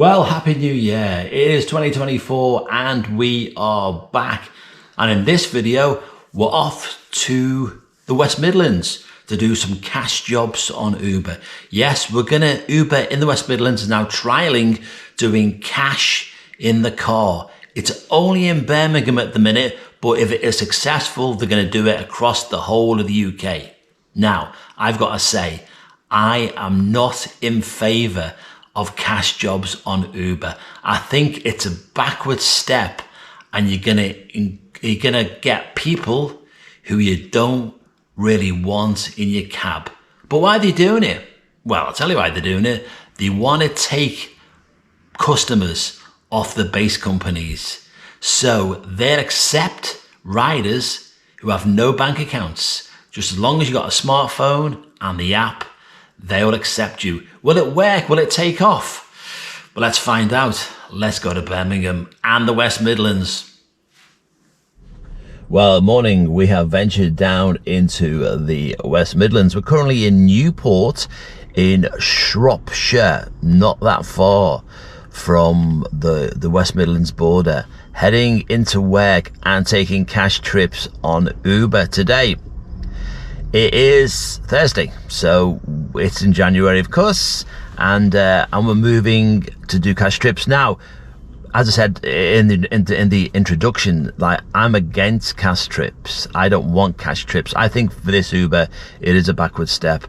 Well, Happy New Year. It is 2024 and we are back. And in this video, we're off to the West Midlands to do some cash jobs on Uber. Yes, we're gonna Uber in the West Midlands is now trialing doing cash in the car. It's only in Birmingham at the minute, but if it is successful, they're gonna do it across the whole of the UK. Now, I've got to say, I am not in favor of cash jobs on Uber. I think it's a backward step and you're gonna get people who you don't really want in your cab. But why are they doing it? Well, I'll tell you why they're doing it. They want to take customers off the base companies. So they'll accept riders who have no bank accounts. Just as long as you've got a smartphone and the app, they'll accept you. Will it work? Will it take off? Well, let's find out. Let's go to Birmingham and the West Midlands. Well, morning. We have ventured down into the West Midlands. We're currently in Newport in Shropshire, not that far from the West Midlands border, heading into work and taking cash trips on Uber today. It is Thursday, so it's in January, of course, and we're moving to do cash trips. Now, as I said in the introduction, like, I'm against cash trips. I don't want cash trips. I think for this Uber, it is a backward step.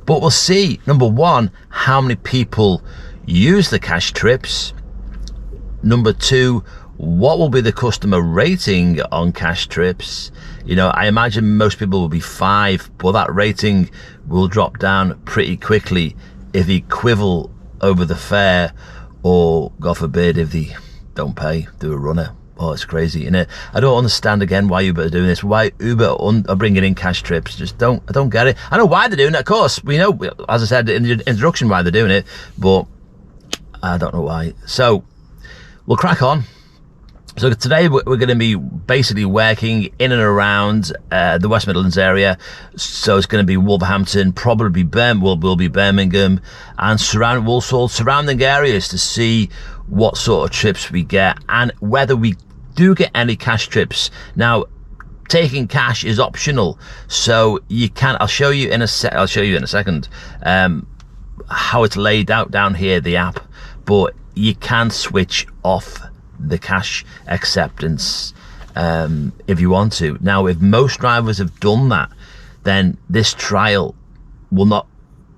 But we'll see, number one, how many people use the cash trips. Number two, what will be the customer rating on cash trips? You know, I imagine most people will be 5, but that rating will drop down pretty quickly if they quibble over the fare, or, God forbid, if they don't pay, do a runner. Oh, it's crazy, isn't it? I don't understand, again, why Uber are doing this, why Uber are bringing in cash trips. I don't get it. I know why they're doing it, of course. We know, as I said in the introduction, why they're doing it, but I don't know why. So, we'll crack on. So today we're going to be basically working in and around the West Midlands area. So it's going to be Wolverhampton, probably will be Birmingham, and surrounding areas to see what sort of trips we get and whether we do get any cash trips. Now, taking cash is optional, so you can. I'll show you in a second how it's laid out down here, the app, but you can switch off the cash acceptance if you want to. Now, if most drivers have done that, then this trial will not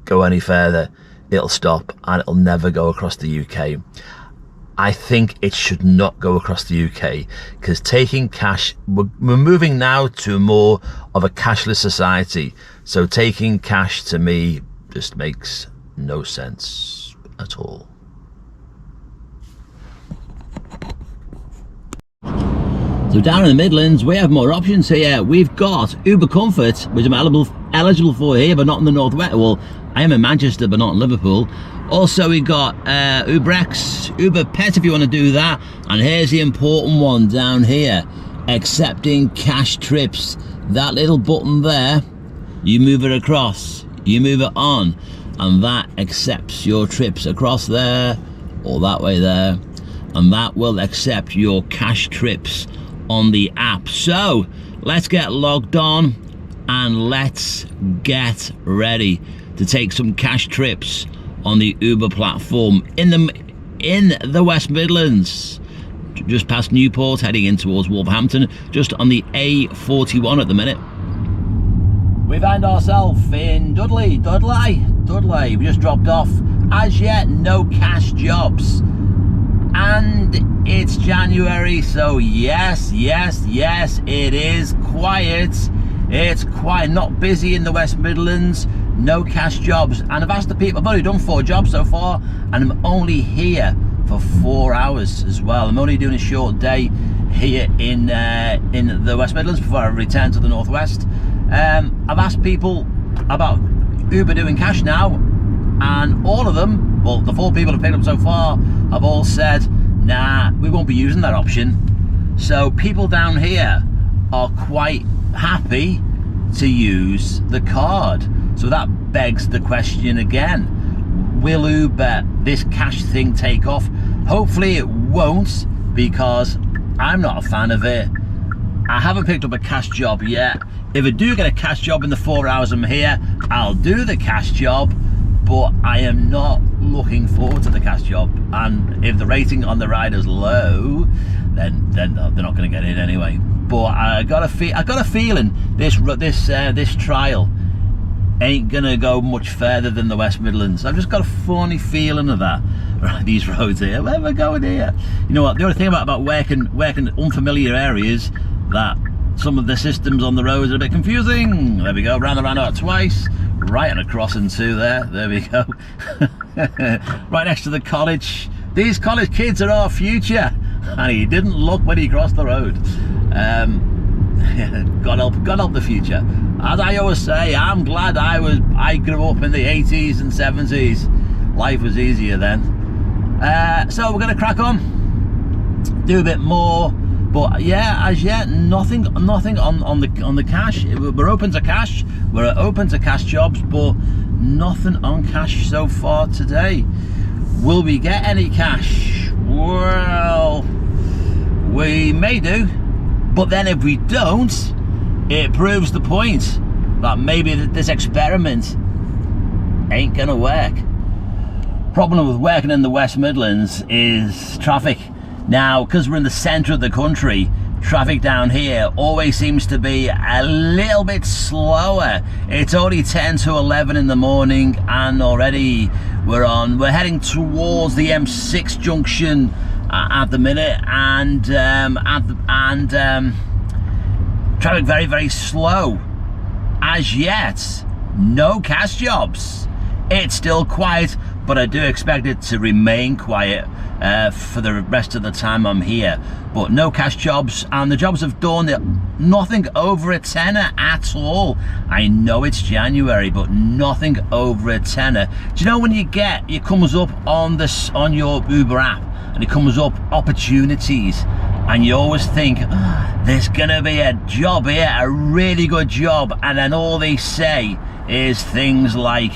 go any further. It'll stop and it'll never go across the UK. I think it should not go across the UK because taking cash, we're moving now to more of a cashless society. So taking cash to me just makes no sense at all. So down in the Midlands, we have more options here. We've got Uber Comfort, which I'm eligible for here, but not in the Northwest. Well, I am in Manchester, but not in Liverpool. Also, we got UberX, Uber Pet, if you want to do that. And here's the important one down here, accepting cash trips. That little button there, you move it across, you move it on, and that accepts your trips across there, or that way there, and that will accept your cash trips on the app. So let's get logged on and let's get ready to take some cash trips on the Uber platform in the West Midlands, just past Newport, heading in towards Wolverhampton, just on the A41 at the minute. We find ourselves in Dudley. We just dropped off. As yet, no cash jobs. And it's January, so yes, it is quiet. It's quiet, not busy in the West Midlands, no cash jobs. And I've asked the people, I've only done 4 jobs so far, and I'm only here for 4 hours as well. I'm only doing a short day here in the West Midlands before I return to the Northwest. I've asked people about Uber doing cash now, and all of them, well, the 4 people I've picked up so far, have all said, nah, we won't be using that option. So people down here are quite happy to use the card. So that begs the question again, will Uber, this cash thing, take off? Hopefully it won't, because I'm not a fan of it. I haven't picked up a cash job yet. If I do get a cash job in the 4 hours I'm here, I'll do the cash job, but I am not looking forward to the cash job. And if the rating on the ride is low, then they're not going to get in anyway. But I got a feeling this trial ain't gonna go much further than the West Midlands. I've just got a funny feeling of that. Right, these roads here, where am I going here? You know what, the only thing about working unfamiliar areas, that some of the systems on the roads are a bit confusing. There we go, round the roundabout twice, right and across into there we go. Right next to the college. These college kids are our future, and he didn't look when he crossed the road. God help the future. As I always say, I'm glad I grew up in the 80s and 70s. Life was easier then. So we're gonna crack on, do a bit more, but yeah, as yet nothing on the cash. We're open to cash. We're open to cash jobs, but nothing on cash so far today. Will we get any cash? Well, we may do. But then if we don't, it proves the point that maybe this experiment ain't gonna work. Problem with working in the West Midlands is traffic. Now, because we're in the centre of the country, traffic down here always seems to be a little bit slower. It's only 10 to 11 in the morning, and already we're heading towards the M6 junction at the minute, and traffic very, very slow. As yet, no cash jobs. It's still quiet, but I do expect it to remain quiet for the rest of the time I'm here. But no cash jobs, and the jobs have done nothing over a tenner at all. I know it's January, but nothing over a tenner. Do you know when it comes up on your Uber app, and it comes up opportunities, and you always think, oh, there's gonna be a job here, a really good job, and then all they say is things like,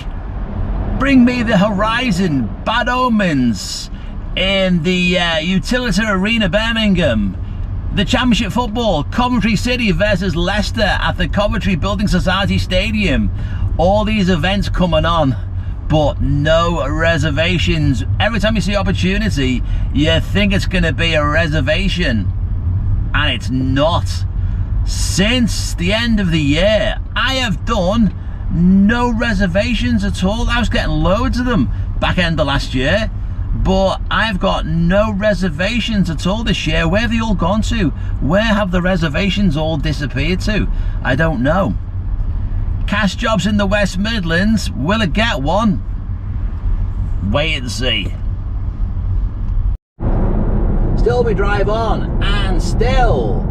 bring me the horizon, bad omens, in the Utilita Arena, Birmingham, the Championship football, Coventry City versus Leicester at the Coventry Building Society Stadium. All these events coming on, but no reservations. Every time you see opportunity, you think it's going to be a reservation, and it's not. Since the end of the year, I have done no reservations at all. I was getting loads of them back end of last year, but I've got no reservations at all this year. Where have they all gone to? Where have the reservations all disappeared to? I don't know. Cash jobs in the West Midlands, will it get one? Wait and see. Still we drive on, and still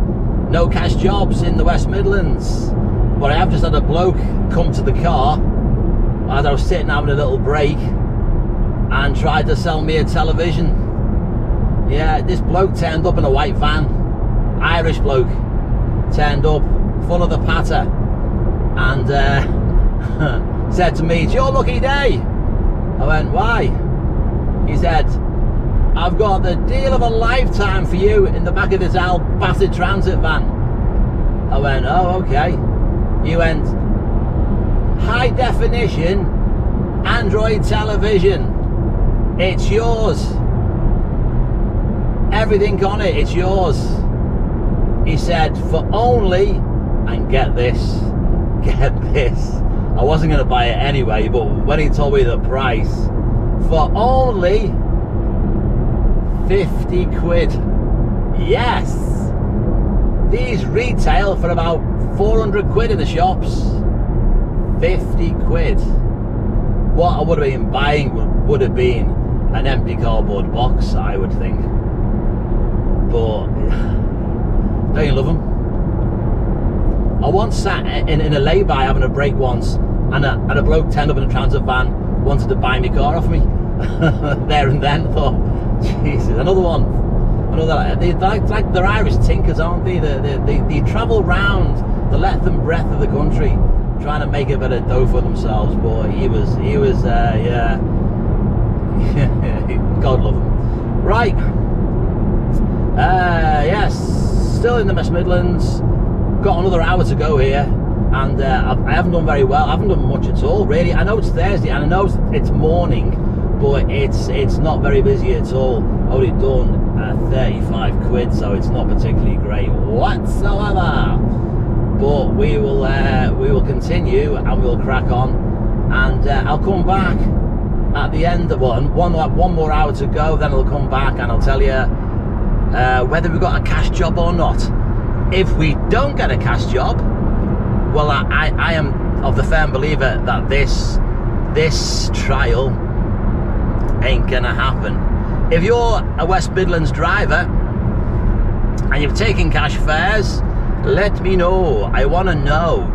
no cash jobs in the West Midlands. But I have just had a bloke come to the car as I was sitting having a little break and tried to sell me a television. Yeah, this bloke turned up in a white van, Irish bloke, turned up full of the patter, and said to me, it's your lucky day. I went, why? He said, I've got the deal of a lifetime for you in the back of this old battered transit van. I went, oh, okay. He went, high definition Android television. It's yours. Everything on it, it's yours. He said, for only, and get this, I wasn't going to buy it anyway, but when he told me the price, for only 50 quid. Yes! These retail for about 400 quid in the shops. 50 quid. What I would have been buying would have been an empty cardboard box, I would think. But don't you love them? I once sat in a lay-by having a break once, and a bloke turned up in a transit van, wanted to buy my car off me there and then. I thought, Jesus, another one. They're Irish tinkers, aren't they? They travel round the length and breadth of the country trying to make a bit of dough for themselves. But he was yeah, God love them. Right. Yes, still in the West Midlands. Got another hour to go here, and I haven't done very well. I haven't done much at all, really. I know it's Thursday, and I know it's morning, but it's not very busy at all. Only done 35 quid, so it's not particularly great whatsoever. But we will continue, and we'll crack on, and I'll come back at the end of one more hour to go. Then I'll come back and I'll tell you whether we've got a cash job or not. If we don't get a cash job, well, I am of the firm believer that this trial ain't gonna happen. If you're a West Midlands driver and you've taken cash fares, let me know. I want to know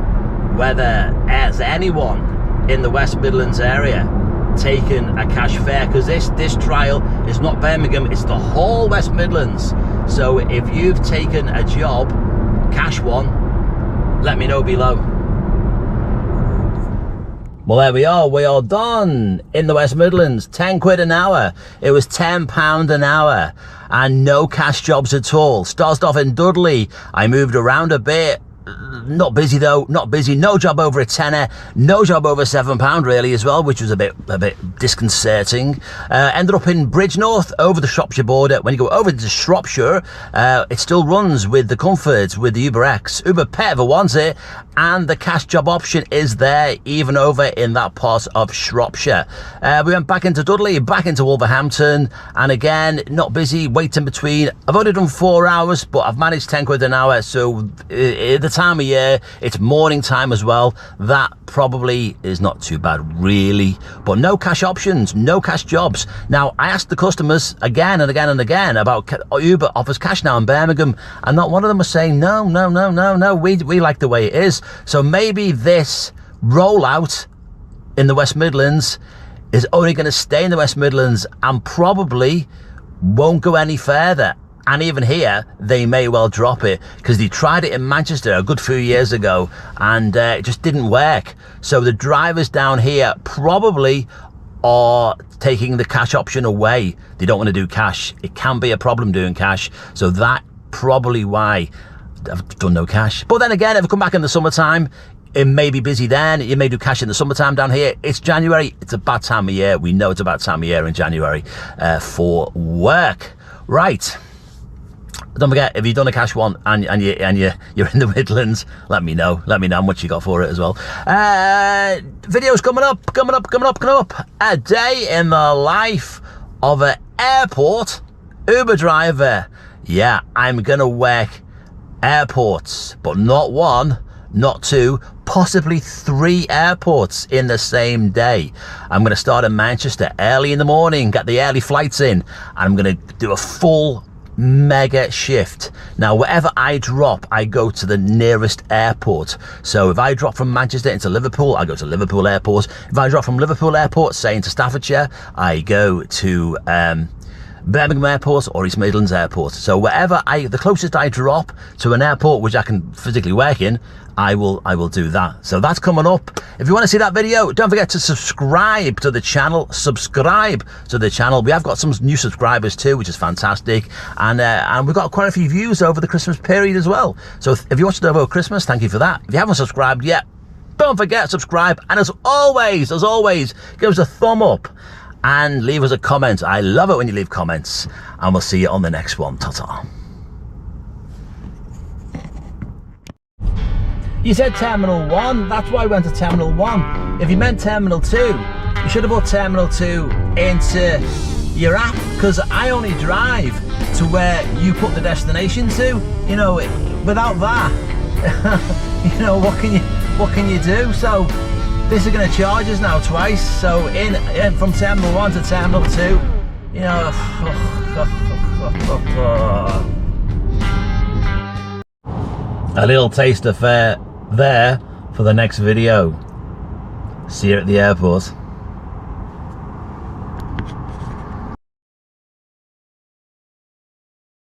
whether there's anyone in the West Midlands area taken a cash fare, because this trial is not Birmingham, it's the whole West Midlands. So if you've taken a job, cash one, let me know below. Well, there we are done in the West Midlands. 10 quid an hour. It was £10 an hour, and no cash jobs at all. Started off in Dudley. I moved around a bit. Not busy though, not busy. No job over a tenner, no job over £7 really as well, which was a bit disconcerting. Ended up in Bridgnorth, over the Shropshire border. When you go over to Shropshire, it still runs with the Comforts, with the Uber X. Uber Pet if I want it, and the cash job option is there, even over in that part of Shropshire. We went back into Dudley, back into Wolverhampton, and again, not busy, waiting between. I've only done 4 hours, but I've managed 10 quid an hour, so the time of year, it's morning time as well, that probably is not too bad really. But no cash options, no cash jobs. Now, I asked the customers again and again and again about Uber offers cash now in Birmingham, and not one of them was saying no, we like the way it is. So maybe this rollout in the West Midlands is only going to stay in the West Midlands and probably won't go any further. And even here, they may well drop it, because they tried it in Manchester a good few years ago, and it just didn't work. So the drivers down here probably are taking the cash option away. They don't want to do cash. It can be a problem doing cash. So that probably why I've done no cash. But then again, if I come back in the summertime, it may be busy then. You may do cash in the summertime down here. It's January. It's a bad time of year. We know it's a bad time of year in January for work. Right. Don't forget, if you've done a cash one and you're in the Midlands, let me know how much you got for it as well. Videos coming up. A day in the life of an airport Uber driver. Yeah, I'm gonna work airports, but not one, not two, possibly 3 airports in the same day. I'm gonna start in Manchester early in the morning, get the early flights in, and I'm gonna do a full mega shift. Now, wherever I drop, I go to the nearest airport. So if I drop from Manchester into Liverpool, I go to Liverpool Airport. If I drop from Liverpool Airport, say into Staffordshire, I go to Birmingham Airport or East Midlands Airport. So wherever the closest I drop to an airport which I can physically work in, I will do that. So that's coming up. If you want to see that video, don't forget to subscribe to the channel. We have got some new subscribers too, which is fantastic, and we've got quite a few views over the Christmas period as well. So if you watched it over Christmas, thank you for that. If you haven't subscribed yet, don't forget to subscribe, and as always, give us a thumb up and leave us a comment. I love it when you leave comments, and we'll see you on the next one. Ta-ta. You said Terminal 1, that's why I went to Terminal 1. If you meant Terminal 2, you should have put Terminal 2 into your app, because I only drive to where you put the destination to. You know, without that, you know, what can you do? So this is going to charge us now twice. So in from Terminal 1 to Terminal 2, you know. A little taster fare there for the next video. See you at the airport.